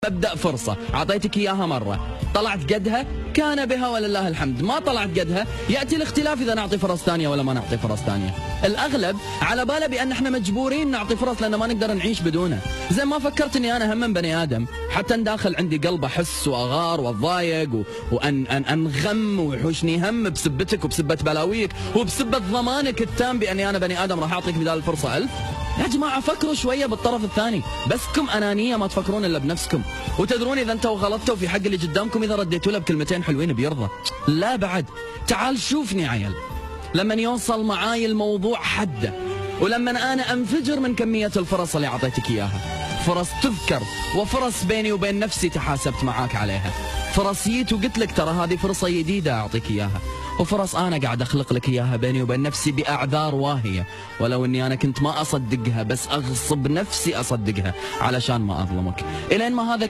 مبدأ فرصة، أعطيتك إياها مرة، طلعت قدها كان بها ولله الحمد، ما طلعت قدها يأتي الاختلاف إذا نعطي فرص ثانية ولا ما نعطي فرص ثانية. الأغلب على باله بأن احنا مجبورين نعطي فرص لأن ما نقدر نعيش بدونها. زين ما فكرت إني أنا هم من بني آدم، حتى داخل عندي قلب أحس وأغار وأضايق وأن أنغم ويحوشني هم بسبتك وبسبة بلاويك وبسبة ضمانك التام بأني أنا بني آدم راح أعطيك بدال الفرصة 1000. يا جماعة فكروا شوية بالطرف الثاني، بسكم أنانية ما تفكرون إلا بنفسكم. وتدرون إذا أنتوا غلطتوا في حق اللي قدامكم إذا رديتوا له بكلمتين حلوين بيرضى. لا بعد، تعال شوفني عيل لما يوصل معاي الموضوع حده، ولما أنا أنفجر من كمية الفرص اللي أعطيتك إياها. فرص تذكر وفرص بيني وبين نفسي تحاسبت معاك عليها. فرص جيت وقلت لك ترى هذه فرصة جديدة أعطيك إياها، وفرص أنا قاعد أخلق لك إياها بيني وبين نفسي بأعذار واهية، ولو أني أنا كنت ما أصدقها بس أغصب نفسي أصدقها علشان ما أظلمك. إلين ما هذا